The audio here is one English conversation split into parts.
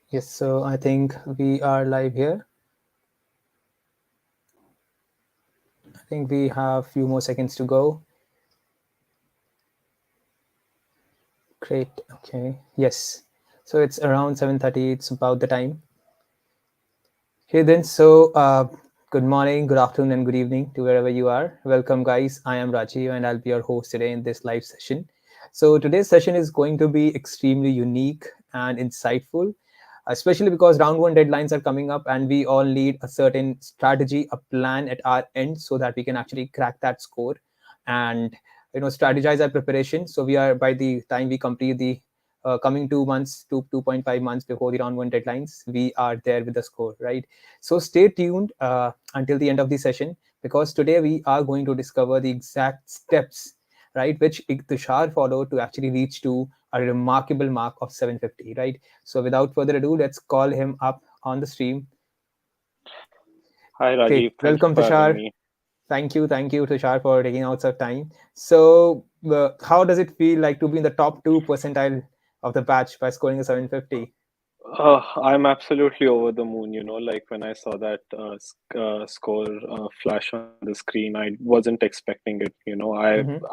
Yes, so I think we are live here. I think we have a few more seconds to go. Great. Okay. Yes. So it's around 7:30. It's about the time. Hey then. Good morning, good afternoon, and good evening to wherever you are. Welcome, guys. I am Rajiv, and I'll be your host today in this live session. So today's session is going to be extremely unique and insightful, especially because round one deadlines are coming up, and we all need a certain strategy, a plan at our end, so that we can actually crack that score and strategize our preparation. So we are by the time we complete the coming 2 months, 2.5 months before the round one deadlines, we are there with the score, right? So stay tuned until the end of the session, because today we are going to discover the exact steps, right, which Tushar followed to actually reach to a remarkable mark of 750, right? So without further ado, let's call him up on the stream. Hi Great. Rajiv, thank you Welcome, for having Tushar. me. Thank you, Tushar, for taking out some time. So, how does it feel like to be in the top 2 percentile of the batch by scoring a 750? I'm absolutely over the moon, like when I saw that score flash on the screen, I wasn't expecting it. Mm-hmm.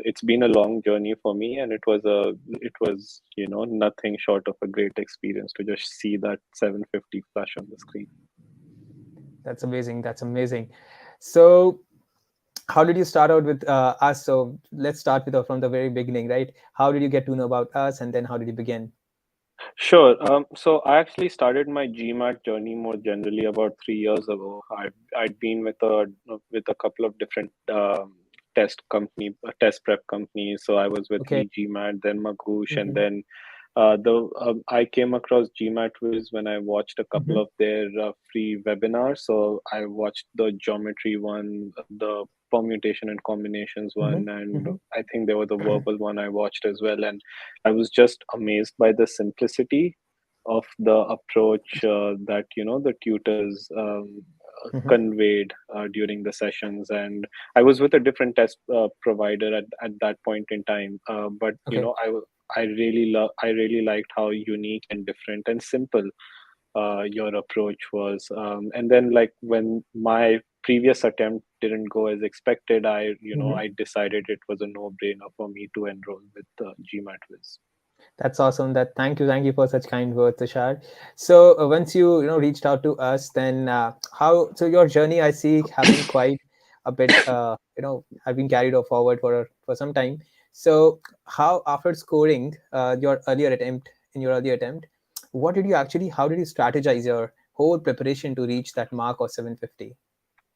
It's been a long journey for me, and it was nothing short of a great experience to just see that 750 flash on the screen. That's amazing. That's amazing. So, how did you start out with us? So, let's start with from the very beginning, right? How did you get to know about us, and then how did you begin? Sure. So I actually started my GMAT journey more generally about 3 years ago. I'd been with a couple of different test prep companies. So I was with Okay. eGMAT, then Magoosh, and Mm-hmm. then I came across GMATWhiz when I watched a couple Mm-hmm. of their free webinars. So I watched the geometry one, the permutation and combinations one, and Mm-hmm. I think there was the verbal one I watched as well. And I was just amazed by the simplicity of the approach that the tutors Mm-hmm. conveyed during the sessions. And I was with a different test provider at that point in time, but Okay. I really liked how unique and different and simple your approach was. And then, like, when my previous attempt didn't go as expected, Mm-hmm. I decided it was a no-brainer for me to enroll with GMATWhiz. That's awesome. That thank you for such kind words, Tushar. So once you reached out to us, then how? So your journey, I see, have been quite a bit, have been carried forward for some time. So how, after scoring your earlier attempt, what did you actually? How did you strategize your whole preparation to reach that mark of 750?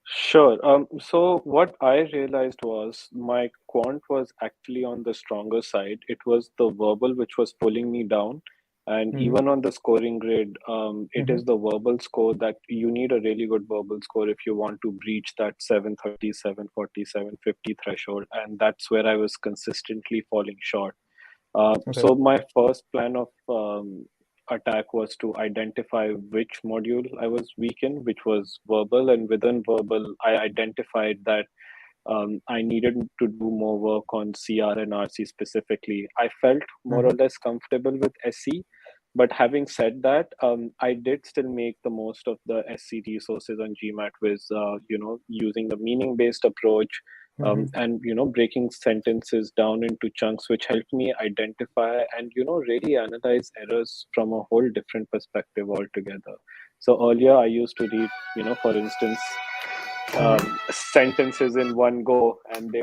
Sure. So what I realized was my quant was actually on the stronger side. It was the verbal which was pulling me down. And Mm-hmm. even on the scoring grade, it Mm-hmm. is the verbal score that you need a really good verbal score if you want to breach that 730, 740, 750 threshold. And that's where I was consistently falling short. Okay. So my first plan of attack was to identify which module I was weak in, which was verbal, and within verbal, I identified that I needed to do more work on CR and RC specifically. I felt more Mm-hmm. or less comfortable with SC, but having said that, I did still make the most of the SC resources on GMAT with, using the meaning-based approach, Mm-hmm. and breaking sentences down into chunks, which helped me identify and really analyze errors from a whole different perspective altogether. So earlier, I used to read, for instance, sentences in one go, and they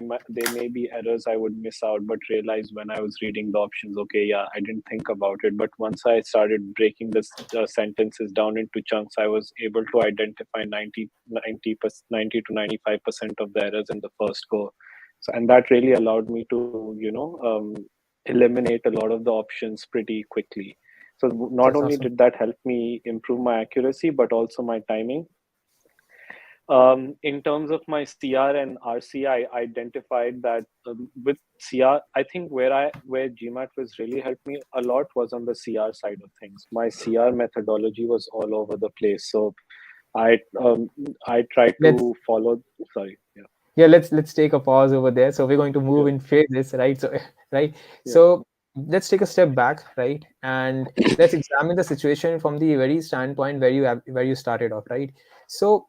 may be errors I would miss out, but realize when I was reading the options, okay, yeah, I didn't think about it. But once I started breaking this sentences down into chunks, I was able to identify 90 to 95% of the errors in the first go. So, and that really allowed me to eliminate a lot of the options pretty quickly. So not That's only awesome. did that help me improve my accuracy, but also my timing. In terms of my CR and RC, I identified that with CR, I think where GMAT was really helped me a lot was on the CR side of things. My CR methodology was all over the place, so I um, I tried Let's to follow. Sorry, yeah, yeah, let's take a pause over there. So we're going to move sure, in phases, right? So right. yeah. So let's take a step back, right? And let's examine the situation from the very standpoint where you started off, right? So,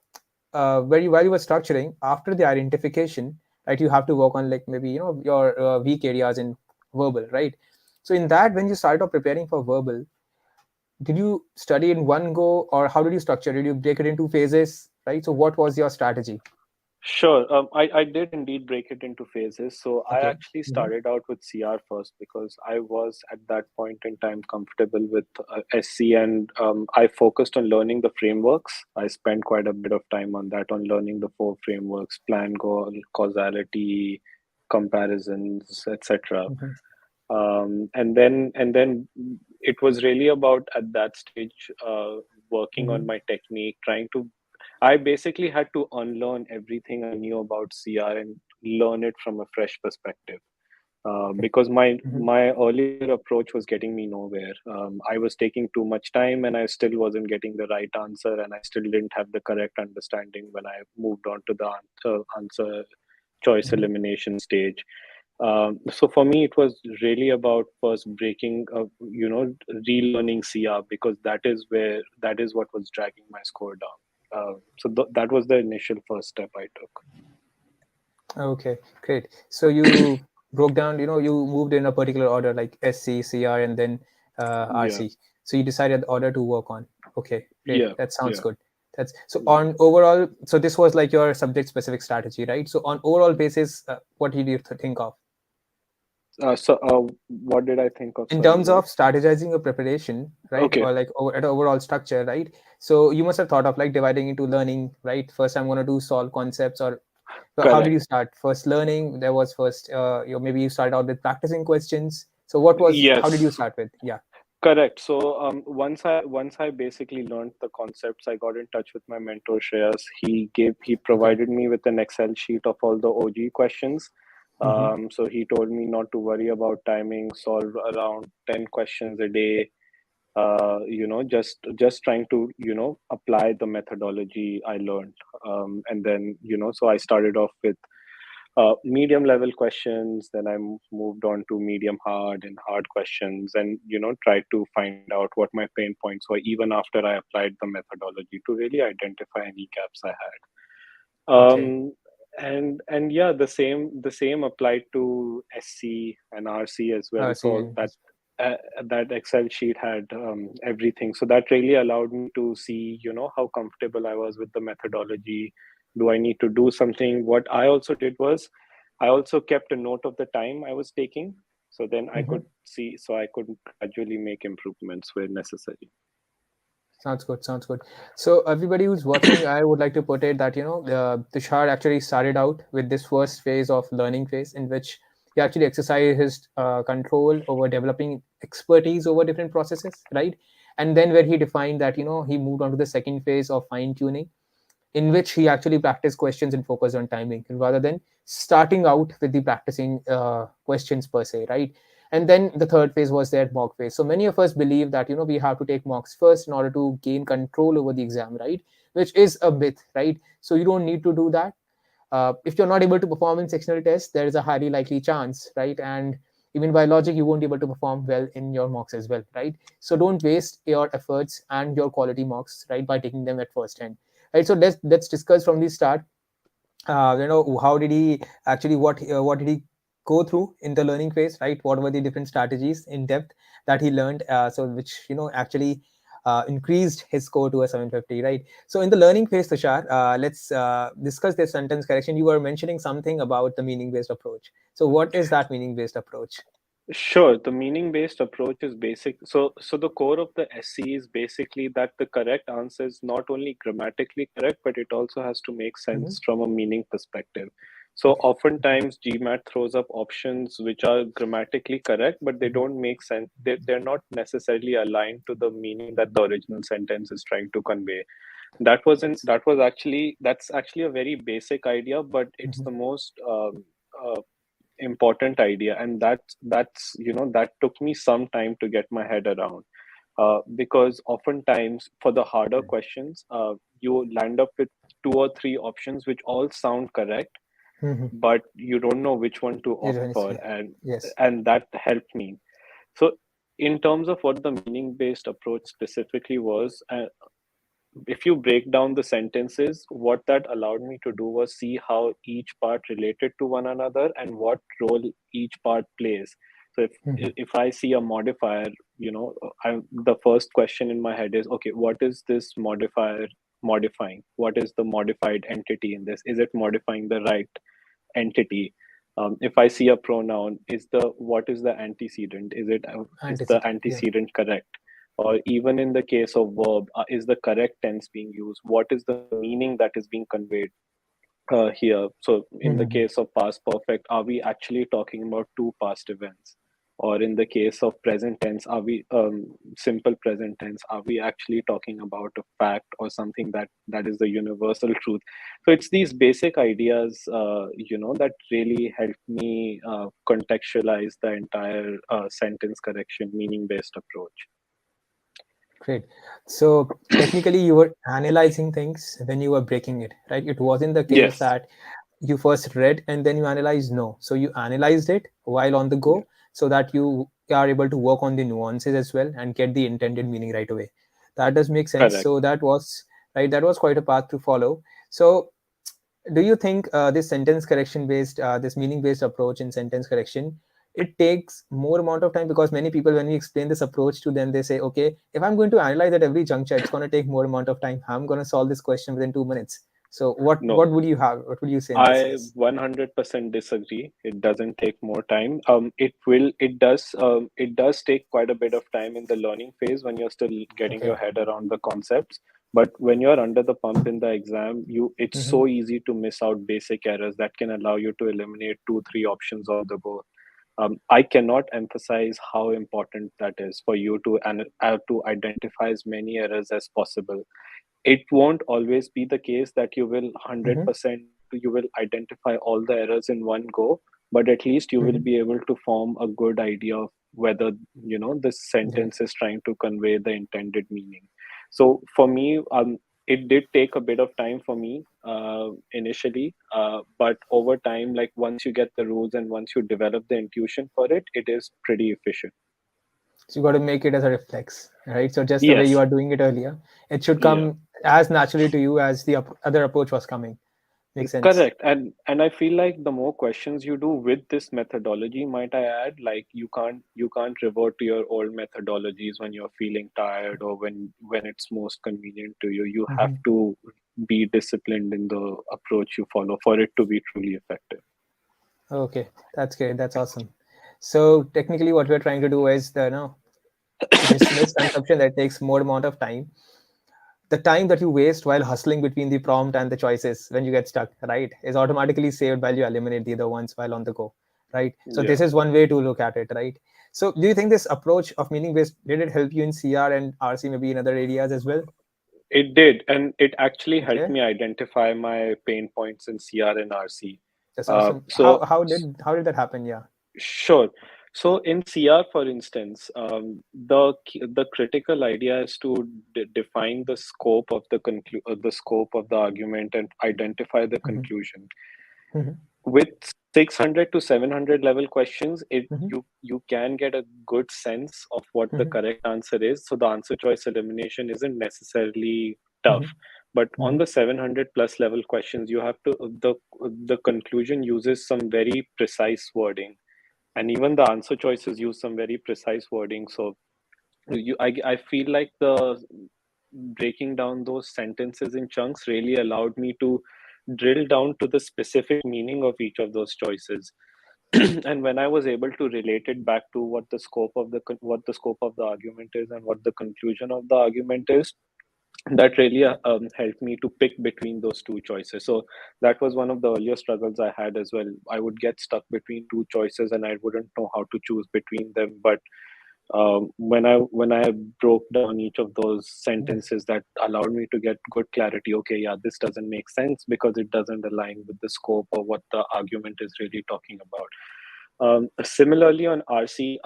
while you were structuring after the identification, right, you have to work on like maybe your weak areas in verbal, right? So in that, when you started off preparing for verbal, did you study in one go, or how did you structure? Did you break it into phases, right? So what was your strategy? Sure. I did indeed break it into phases. So I Okay. actually Hmm. started out with CR first because I was at that point in time comfortable with SC, and I focused on learning the frameworks. I spent quite a bit of time on that, on learning the four frameworks: plan, goal, causality, comparisons, etc. Hmm. And then it was really about at that stage working on Hmm. my technique, trying to. I basically had to unlearn everything I knew about CR and learn it from a fresh perspective. Okay. Because my Hmm. my earlier approach was getting me nowhere. I was taking too much time, and I still wasn't getting the right answer, and I still didn't have the correct understanding when I moved on to the answer choice Hmm. elimination stage. So for me, it was really about first breaking, relearning CR, because that is what was dragging my score down. That was the initial first step I took. Okay, great. So you broke down, you moved in a particular order like SC, CR, and then Yeah, RC. So you decided the order to work on. Okay, great. yeah, That sounds yeah, good. That's so yeah. on overall. So this was like your subject specific strategy, right? So on overall basis, what did you think of What did I think of? in Sorry, terms what? of strategizing a preparation, right? Okay, Or like at an overall structure, right? So you must have thought of like dividing into learning, right? First, I'm going to do solve concepts, or so how did correct. you start? First learning, there was first, maybe you started out with practicing questions. So what was, how did you Yes, start with? Yeah. correct. So once I basically learned the concepts, I got in touch with my mentor Shreyas. He Okay. provided me with an Excel sheet of all the OG questions. Mm-hmm. So he told me not to worry about timing, solve around 10 questions a day. Just trying to apply the methodology I learned, and then so I started off with medium level questions, then I moved on to medium hard and hard questions, and tried to find out what my pain points were even after I applied the methodology to really identify any gaps I had. Okay. And yeah, the same applied to SC and RC as well. See, So and uh, that Excel sheet had everything. So that really allowed me to see, how comfortable I was with the methodology. Do I need to do something? What I also did was I also kept a note of the time I was taking. So then I Mhm. could see, so I could gradually make improvements where necessary. Sounds good. Sounds good. So everybody who's watching, I would like to put it that Tushar actually started out with this first phase of learning phase in which he actually exercised his control over developing expertise over different processes, right? And then where he defined that he moved on to the second phase of fine tuning, in which he actually practiced questions and focused on timing rather than starting out with the practicing questions per se, right? And then the third phase was their mock phase. So many of us believe that we have to take mocks first in order to gain control over the exam, right? Which is a myth, right? So you don't need to do that. If you're not able to perform in sectional tests, there is a highly likely chance, right? And even by logic, you won't be able to perform well in your mocks as well, right? So don't waste your efforts and your quality mocks, right, by taking them at first hand, right? So let's discuss from the start. How did he actually, what did he go through in the learning phase, right? What were the different strategies in depth that he learned, so which actually increased his score to a 750, right? So in the learning phase, Tushar, let's discuss this sentence correction. You were mentioning something about the meaning based approach. So what is that meaning based approach? Sure, the meaning-based approach is basic. So the core of the SC is basically that the correct answer is not only grammatically correct, but it also has to make Hmm. sense from a meaning perspective. So Okay. oftentimes GMAT throws up options which are grammatically correct, but they Mhm. don't make sense. They're not necessarily aligned to the meaning that the original sentence is trying to convey. That's actually a very basic idea, but it's Mhm. the most important idea, and that took me some time to get my head around, because oftentimes for the harder questions, you land up with two or three options which all sound correct, Mhm. but you don't know which one to opt for, Yes. and that helped me. So in terms of what the meaning based approach specifically was, if you break down the sentences, what that allowed me to do was see how each part related to one another and what role each part plays. So if I see a modifier, the first question in my head is, okay, what is this modifier modifying? What is the modified entity in this? Is it modifying the right entity? If I see a pronoun, what is the antecedent? Is the Antecedent. Yeah. antecedent correct? Or even in the case of verb, is the correct tense being used? What is the meaning that is being conveyed here? So in the case of past perfect, are we actually talking about two past events? Or in the case of present tense, are we simple present tense? Are we actually talking about a fact or something that is the universal truth? So it's these basic ideas, that really help me contextualize the entire sentence correction meaning based approach. Great. So technically, you were analyzing things when you were breaking it, right? It wasn't the case Yes. that you first read and then you analyzed. No. So you analyzed it while on the Yeah. go so that you are able to work on the nuances as well and get the intended meaning right away. That does make sense. Correct. So that was right. That was quite a path to follow. So do you think this sentence correction based this meaning based approach in sentence correction, it takes more amount of time? Because many people, when we explain this approach to them, they say, okay, if I'm going to analyze at every juncture, it's going to take more amount of time. I'm going to solve this question within 2 minutes. So what No, would you have, what would you say in this I case? 100% disagree. It doesn't take more time. It does take quite a bit of time in the learning phase when you're still getting your Okay. head around the concepts. But when you're under the pump in the exam, it's Mm-hmm. so easy to miss out basic errors that can allow you to eliminate two, three options on the go. I cannot emphasize how important that is for you to identify as many errors as possible. It won't always be the case that you will Mm-hmm. 100% you will identify all the errors in one go, but at least you will Mm-hmm. be able to form a good idea of whether this Yeah. sentence is trying to convey the intended meaning. So for me, it did take a bit of time for me initially, but over time, like once you get the rules and once you develop the intuition for it, it is pretty efficient. So you got to make it as a reflex, right? So just the way you Yes. are doing it earlier, it should Yeah. come as naturally to you as the other approach was coming. Makes sense. Correct. And I feel like the more questions you do with this methodology, might I add, like you can't revert to your old methodologies when you're feeling tired or when it's most convenient to you. You have Mm-hmm. to be disciplined in the approach you follow for it to be truly effective. Okay, that's great. That's awesome. So technically, what we're trying to do is the this misconception that takes more amount of time. The time that you waste while hustling between the prompt and the choices when you get stuck, right, is automatically saved while you eliminate the other ones while on the go, right? So Yeah, this is one way to look at it, right? So do you think this approach of meaning based did it help you in CR and RC maybe in other areas as well? it did, and it actually helped Okay, me identify my pain points in CR and RC. that's Uh, awesome. How so how did how did that happen? Yeah. Sure. So in CR, for instance, the critical idea is to define the scope of the argument and identify the Mm-hmm. conclusion. Mm-hmm. With 600 to 700 level questions, it Mm-hmm. you can get a good sense of what the Mm-hmm. correct answer is. So the answer choice elimination isn't necessarily tough. But on Mm-hmm. the 700 plus level questions, you have to the conclusion uses some very precise wording, and even the answer choices use some very precise wording. So I feel like the breaking down those sentences in chunks really allowed me to drill down to the specific meaning of each of those choices. And when I was able to relate it back to what the scope of the argument is and what the conclusion of the argument is, that really helped me to pick between those two choices. So that was one of the earlier struggles I had as well. I would get stuck between two choices and I wouldn't know how to choose between them. But when I broke down each of those Yes. sentences, that allowed me to get good clarity. Okay, yeah, this doesn't make sense because it doesn't align with the scope of what the argument is really talking about. Similarly, on RC,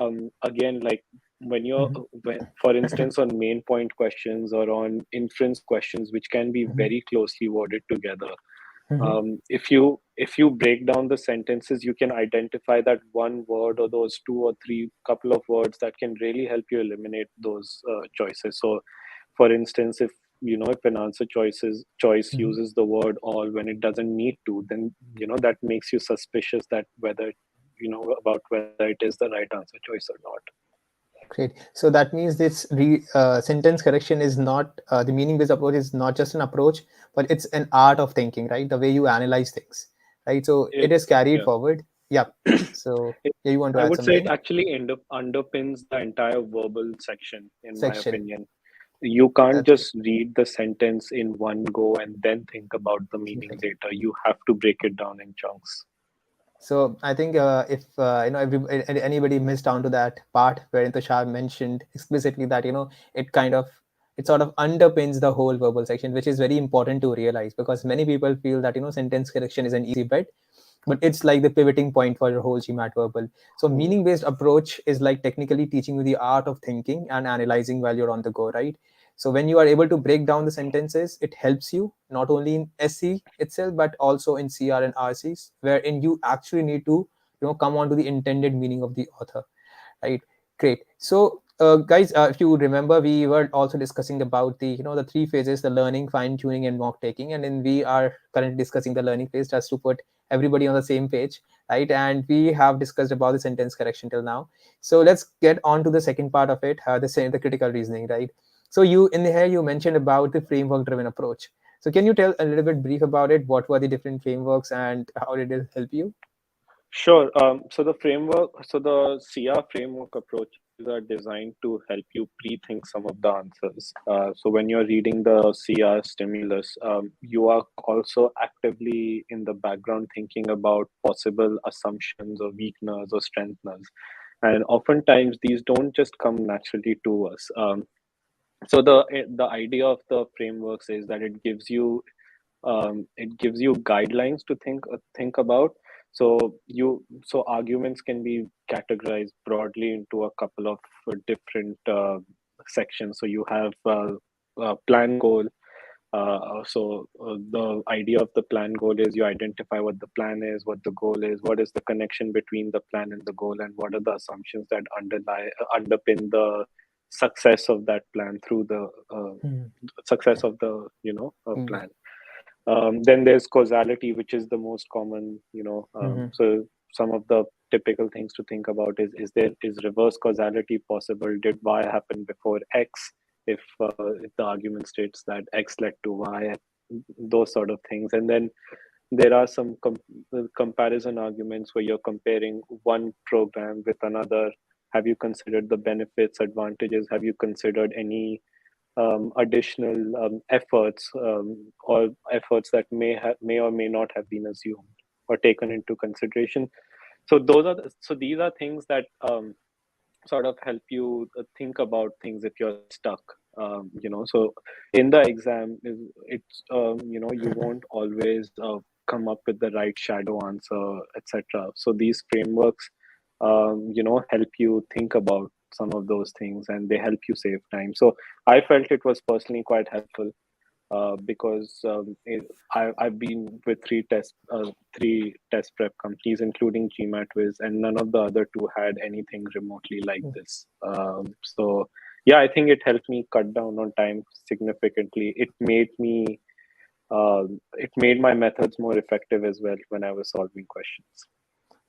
again, like Mm-hmm. for instance, on main point questions or on inference questions, which can be Mm-hmm. very closely worded together. Mhm. If you break down the sentences, you can identify that one word or those two or three couple of words that can really help you eliminate those choices. So for instance, if if an answer choice Mhm. uses the word all when it doesn't need to, then that makes you suspicious that whether about whether it is the right answer choice or not. Great. So that means sentence correction is not the meaning-based approach is not just an approach, but it's an art of thinking, right? The way you analyze things, right? So it is carried Yeah. forward. Yeah. So It, yeah, you want to I add would say it something? actually underpins the entire verbal section, in my Section. opinion. You can't That's just read the sentence in one go and then think about the meaning great. later. You have to break it down in chunks. So I think if anybody missed down to that part wherein Tushar mentioned explicitly that it sort of underpins the whole verbal section, which is very important to realize because many people feel that sentence correction is an easy bet, but it's like the pivoting point for your whole GMAT verbal. So Mhm. meaning based approach is like technically teaching you the art of thinking and analyzing while you're on the go, right? So when you are able to break down the sentences, it helps you not only in SC itself, but also in CR and RCs, wherein you actually need to come on to the intended meaning of the author, right? Great. So guys, if you remember, we were also discussing about the three phases: the learning, fine tuning, and mock taking. And then we are currently discussing the learning phase just to put everybody on the same page, right? And we have discussed about the sentence correction till now. So let's get on to the second part of it, the critical reasoning, right? So you in here you mentioned about the framework driven approach. So can you tell a little bit brief about it? What were the different frameworks and how did it help you? Sure. So the CR framework approaches are designed to help you pre-think some of the answers. So when you're reading the CR stimulus, you are also actively in the background thinking about possible assumptions or weakness or strengtheners. And oftentimes these don't just come naturally to us. So the idea of the frameworks is that it gives you guidelines to think about. So arguments can be categorized broadly into a couple of different sections. So you have plan goal. The idea of the plan goal is you identify what the plan is, what the goal is, what is the connection between the plan and the goal, and what are the assumptions that underpin the success of that plan through the Mhm. success of the Yeah. plan. Then there's causality, which is the most common. Mhm. So some of the typical things to think about is reverse causality possible? Did Y happen before X? If the argument states that X led to Y, those sort of things. And then there are some comparison arguments where you're comparing one program with another. Have you considered the benefits, advantages? Have you considered any additional efforts that may or may not have been assumed or taken into consideration? So these are things that sort of help you think about things if you're stuck. So in the exam, you won't always come up with the right shadow answer, etc. So these frameworks, help you think about some of those things, and they help you save time. So I felt it was personally quite helpful because I've been with three test prep companies, including GMATWhiz, and none of the other two had anything remotely like this. So yeah, I think it helped me cut down on time significantly. It made my methods more effective as well when I was solving questions.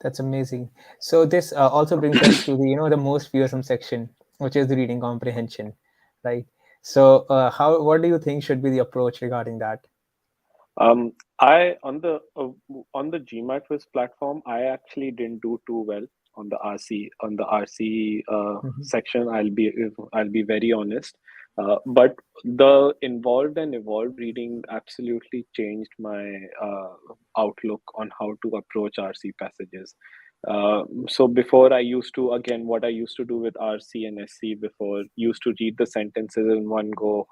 That's amazing. So this also brings us to the most fearsome section, which is the reading comprehension, right? So how what do you think should be the approach regarding that? Um, I on the GMATWhiz platform, I actually didn't do too well on the RC Mhm. section. I'll be very honest. But the involved and evolved reading absolutely changed my outlook on how to approach RC passages. So before I used to, again, what I used to do with RC and SC before, used to read the sentences in one go,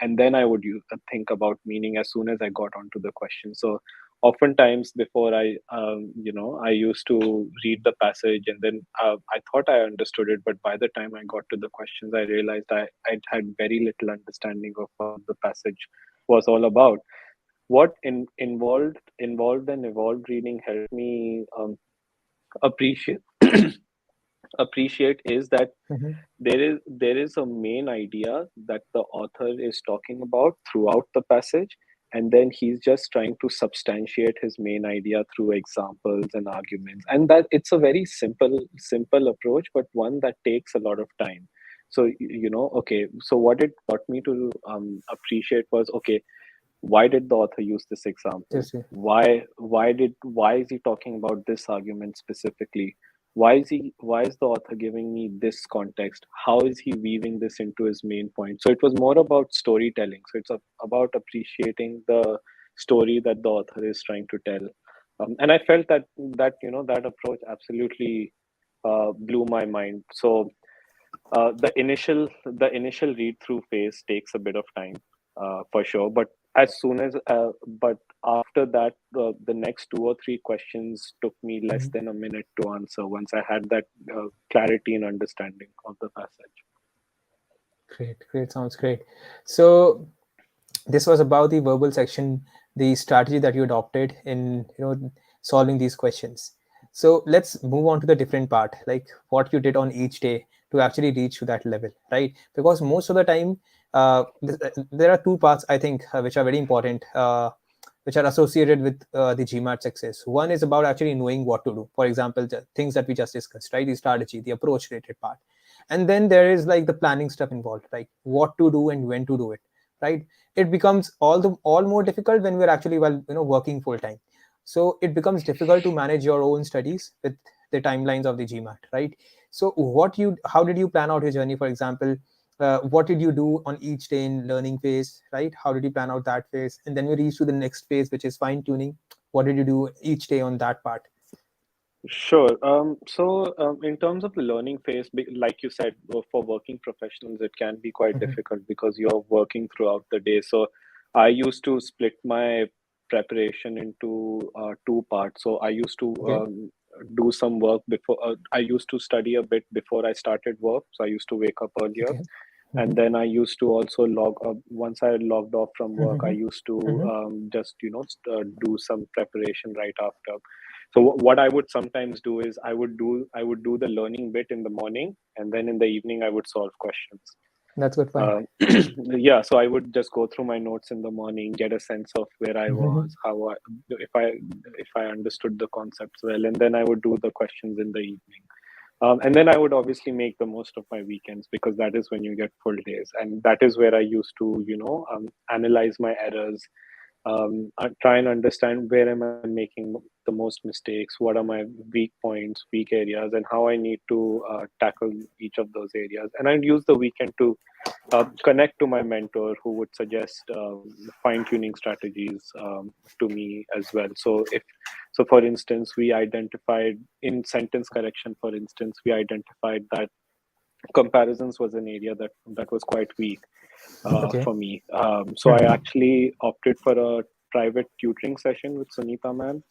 and then I would think about meaning as soon as I got onto the question. So oftentimes before I used to read the passage, and then I thought I understood it, but by the time I got to the questions, I realized I had very little understanding of what the passage was all about. what involved and evolved reading helped me appreciate appreciate is that Mm-hmm. there is a main idea that the author is talking about throughout the passage, and then he's just trying to substantiate his main idea through examples and arguments, and that it's a very simple approach, but one that takes a lot of time. So okay, so what it got me to appreciate was, okay, why did the author use this example? Yes, yes. Why is he talking about this argument specifically? Why is the author giving me this context? How is he weaving this into his main point? So it was more about storytelling. So it's about appreciating the story that the author is trying to tell. And I felt that approach absolutely blew my mind. So the initial read through phase takes a bit of time, for sure, but as soon as but after that, the next two or three questions took me less Mm-hmm. than a minute to answer once I had that clarity and understanding of the passage. Great, great, sounds great. So this was about the verbal section, the strategy that you adopted in solving these questions. So let's move on to the different part, like what you did on each day to actually reach to that level, right? Because most of the time, there are two parts I think which are very important, which are associated with the GMAT success. One is about actually knowing what to do. For example, the things that we just discussed, right? The strategy, the approach related part, and then there is like the planning stuff involved, like what to do and when to do it, right? It becomes all more difficult when we're actually working full time. So it becomes difficult to manage your own studies with the timelines of the GMAT, right? So how did you plan out your journey? For example, what did you do on each day in learning phase, right? How did you plan out that phase, and then we reach to the next phase, which is fine tuning. What did you do each day on that part? Sure. So, in terms of the learning phase, like you said, for working professionals, it can be quite Mhm. difficult because you're working throughout the day. So, I used to split my preparation into two parts. So, I used to Okay. do some work before, I used to study a bit before I started work. So, I used to wake up earlier. Okay. And Mhm. then I used to also log up. Once I logged off from work, I Mhm. used to Mhm. just do some preparation right after. So what I would sometimes do is I would do the learning bit in the morning, and then in the evening I would solve questions. That's good point. um, yeah, so I would just go through my notes in the morning, get a sense of where I was, Mhm. how I if i if I understood the concepts well, and then I would do the questions in the evening. And then I would obviously make the most of my weekends, because that is when you get full days, and that is where I used to analyze my errors, I try and understand where am I making the most mistakes, what are my weak points, weak areas, and how I need to tackle each of those areas. And I'd use the weekend to connect to my mentor, who would suggest fine tuning strategies to me as well. So for instance, we identified in sentence correction, for instance, we identified that comparisons was an area that was quite weak Okay. for me. So I Mhm. actually opted for a private tutoring session with Sunita ma'am.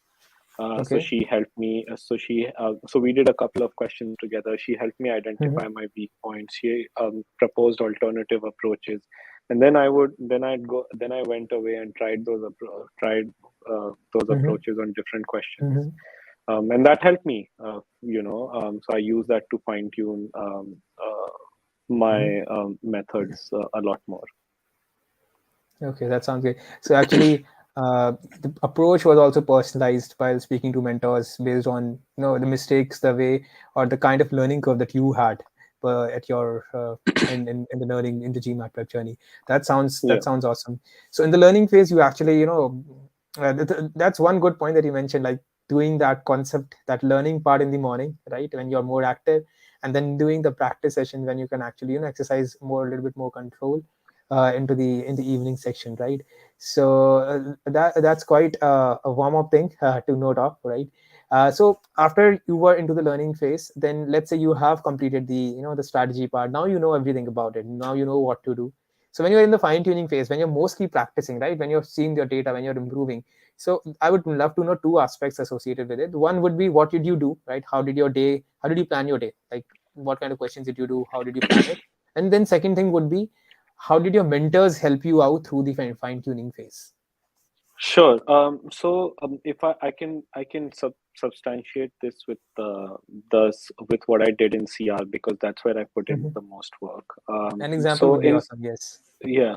So Okay. she helped me. So we did a couple of questions together. She helped me Mhm. identify my weak points. She proposed alternative approaches, and then I went away and tried those Mhm. approaches on different questions, Mhm. and that helped me. So I use that to fine tune Mhm. my methods a lot more. Okay, that sounds good. So actually, the approach was also personalized while speaking to mentors based on the mistakes, the way, or the kind of learning curve that you had at your in the learning in the GMAT prep journey. That Yeah. sounds awesome. So in the learning phase, you actually that's one good point that you mentioned, like doing that concept, that learning part in the morning, right, when you're more active, and then doing the practice session when you can actually exercise more, a little bit more control into the in the evening section, right? So that's quite a warm up thing to note of, right? So after you were into the learning phase, then let's say you have completed the the strategy part. Now you know everything about it. Now you know what to do. So when you're in the fine tuning phase, when you're mostly practicing, right, when you're seeing your data, when you're improving, so I would love to know two aspects associated with it. One would be what did you do, right? How did you plan your day? Like what kind of questions did you do? How did you plan it? And then second thing would be how did your mentors help you out through the fine tuning phase? Sure. If I can substantiate this with with what I did in CR, because that's where I put in Mhm. the most work. An example So would be in awesome. Yes. Yeah.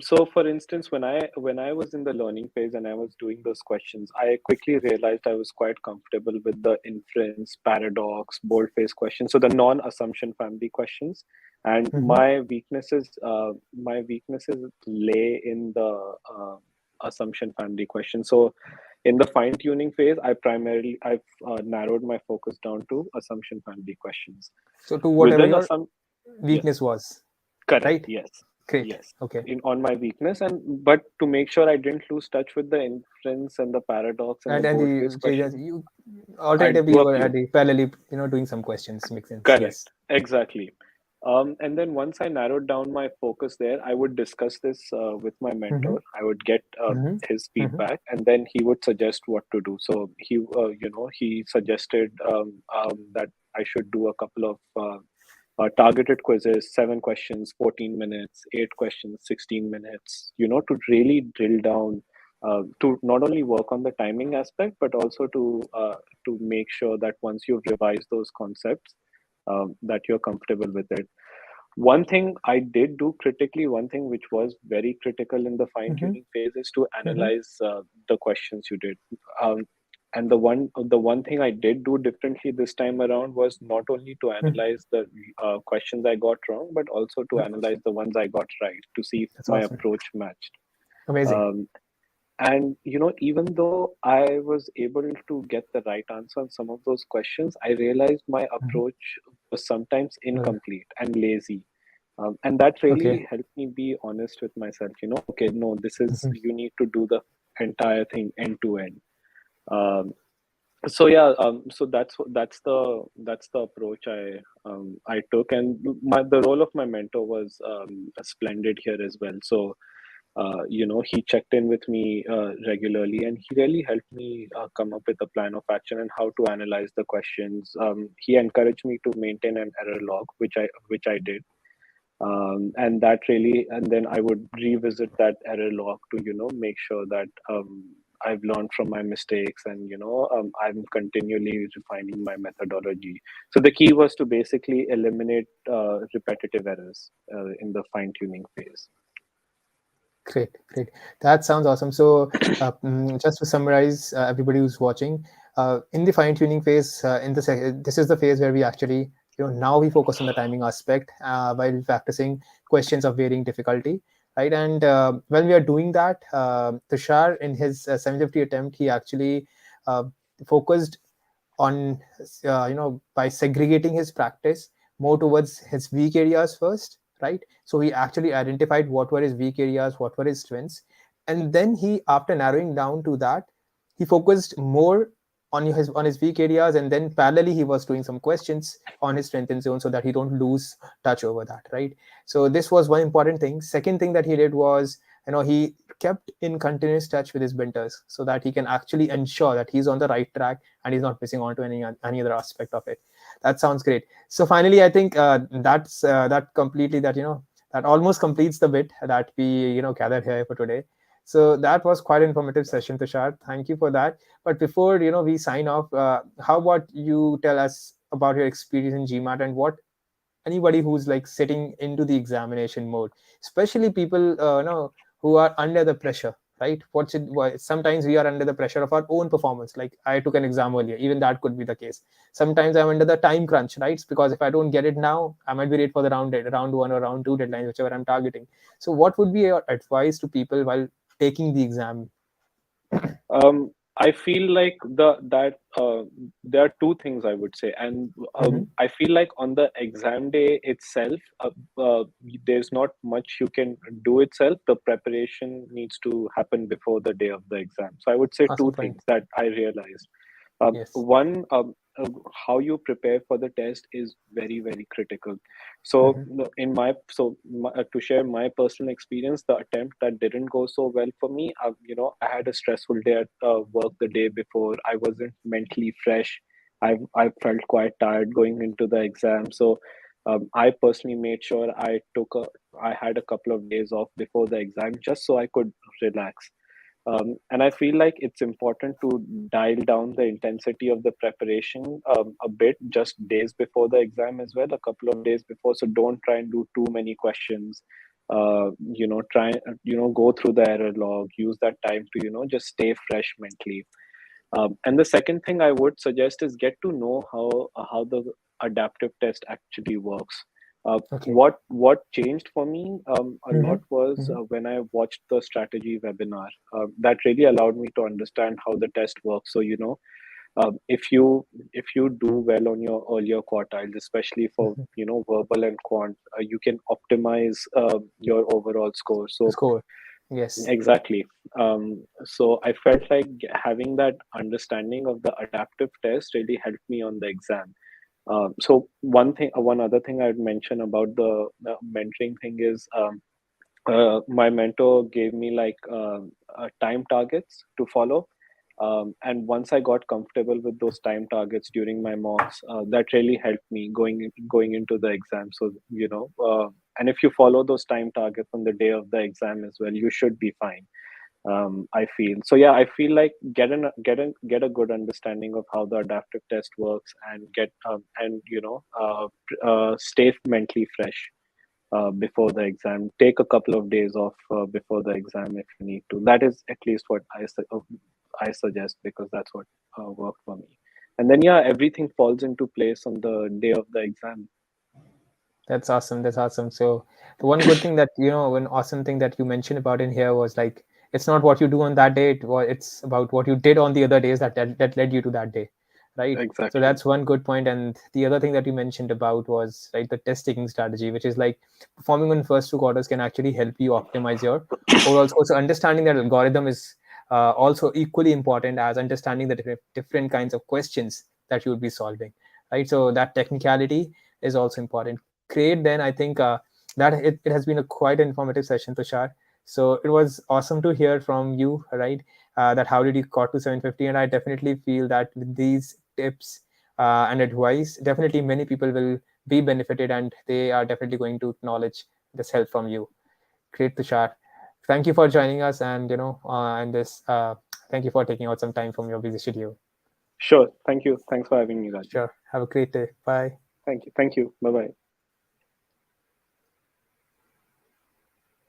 So for instance, when I was in the learning phase and I was doing those questions, I quickly realized I was quite comfortable with the inference, paradox, boldface questions, so the non-assumption family questions. And Hmm. my weaknesses lay in the assumption family questions. So in the fine-tuning phase, I've narrowed my focus down to assumption family questions. So to whatever Within your assum Yes. weakness was, Correct. right? Yes. Great. Yes. Okay. In on my weakness, and but to make sure I didn't lose touch with the inference and the paradox and the And boldface the question, you I alternatively do you a were few. at the parallelly, doing some questions. Makes sense. Correct. Yes. Exactly. And then once I narrowed down my focus there, I would discuss this with my Mm-hmm. mentor. I would get Mm-hmm. his Mm-hmm. feedback, and then he would suggest what to do. So he suggested that I should do a couple of targeted quizzes, 7 questions, 14 minutes, 8 questions, 16 minutes, to really drill down, to not only work on the timing aspect, but also to make sure that once you've revised those concepts, that you're comfortable with it. One thing I did do critically, one thing which was very critical in the fine Mm-hmm. tuning phase, is to Mm-hmm. analyze the questions you did. And the one thing I did do differently this time around was not only to Mm-hmm. analyze the questions I got wrong, but also to analyze the ones I got right, to see if That's my awesome. approach matched. Amazing. Um, and even though I was able to get the right answer on some of those questions, I realized my Mm-hmm. approach was sometimes Well, incomplete and lazy. And that okay. really helped me be honest with myself. Okay, no, Mm-hmm. you need to do the entire thing end to end. Um, so yeah, so that's the approach I took, and the role of my mentor was splendid here as well. So he checked in with me regularly, and he really helped me come up with a plan of action and how to analyze the questions. He encouraged me to maintain an error log, which I did. And then I would revisit that error log to make sure that I've learned from my mistakes, and I'm continually refining my methodology. So the key was to basically eliminate repetitive errors in the fine tuning phase. Great, great. That sounds awesome. So, just to summarize, everybody who's watching, in the fine tuning phase, this is the phase where we actually, now we focus on the timing aspect while practicing questions of varying difficulty, right? And when we are doing that, Tushar, in his 750 attempt, he actually uh, focused on by segregating his practice more towards his weak areas first, right? So he actually identified what were his weak areas, what were his strengths, and then he, after narrowing down to that, he focused more on his weak areas, and then parallelly he was doing some questions on his strength and zone so that he don't lose touch over that, right? So this was one important thing. Second thing that he did was, he kept in continuous touch with his mentors so that he can actually ensure that he's on the right track and he's not missing on to any other aspect of it. That sounds great. So finally, I think that completely, that almost completes the bit that we gathered here for today. So that was quite an informative session, Tushar. Thank you for that. But before we sign off, how about you tell us about your experience in GMAT and what anybody who's like sitting into the examination mode, especially people who are under the pressure, right? Sometimes we are under the pressure of our own performance. Like I took an exam earlier, even that could be the case. Sometimes I'm under the time crunch, right? It's because if I don't get it now, I might be late for the round one or round two deadline, whichever I'm targeting. So what would be your advice to people while taking the exam? I feel like there are two things I would say, and Mm-hmm. I feel like on the exam day itself, there's not much you can do itself. The preparation needs to happen before the day of the exam. So I would say two Awesome point. things that I realized. Yes. One, how you prepare for the test is very, very critical. Mm-hmm. So, to share my personal experience, the attempt that didn't go so well for me, I had a stressful day at work the day before. I wasn't mentally fresh. I felt quite tired going into the exam. So, I personally made sure I had a couple of days off before the exam just so I could relax. And I feel like it's important to dial down the intensity of the preparation a bit, just days before the exam as well, a couple of days before. So don't try and do too many questions. Try, go through the error log, use that time to, just stay fresh mentally. And the second thing I would suggest is get to know how the adaptive test actually works. Okay. What changed for me a lot Mm-hmm. was Mm-hmm. when I watched the strategy webinar. That really allowed me to understand how the test works. So if you do well on your earlier quartiles, especially for Mm-hmm. verbal and quant, you can optimize your overall score. The So score. Yes. exactly. So I felt like having that understanding of the adaptive test really helped me on the exam. So one other thing I'd mention about the mentoring thing is my mentor gave me like time targets to follow. And once I got comfortable with those time targets during my mocks, that really helped me going into the exam. So and if you follow those time targets on the day of the exam as well, you should be fine. I feel so. Yeah, I feel like get a good understanding of how the adaptive test works, and stay mentally fresh before the exam. Take a couple of days off before the exam if you need to. That is at least what I suggest, because that's what worked for me. And then yeah, everything falls into place on the day of the exam. That's awesome. That's awesome. So the one good thing that one awesome thing that you mentioned about in here was like it's not what you do on that day. It's about what you did on the other days that led you to that day, right? So Exactly. that's one good point. And the other thing that you mentioned about was right the test taking strategy, which is like performing on first two quarters can actually help you optimize your overall score. So understanding that algorithm is also equally important as understanding the different kinds of questions that you would be solving, right? So that technicality is also important. Great. Then I think that it has been a quite informative session, Tushar. So it was awesome to hear from you, right? That how did you got to 750? And I definitely feel that with these tips and advice, definitely many people will be benefited, and they are definitely going to acknowledge this help from you. Great, Tushar. Thank you for joining us, and and this. Thank you for taking out some time from your busy schedule. Sure. Thank you. Thanks for having me, Rajiv. Sure. Have a great day. Bye. Thank you. Thank you. Bye bye.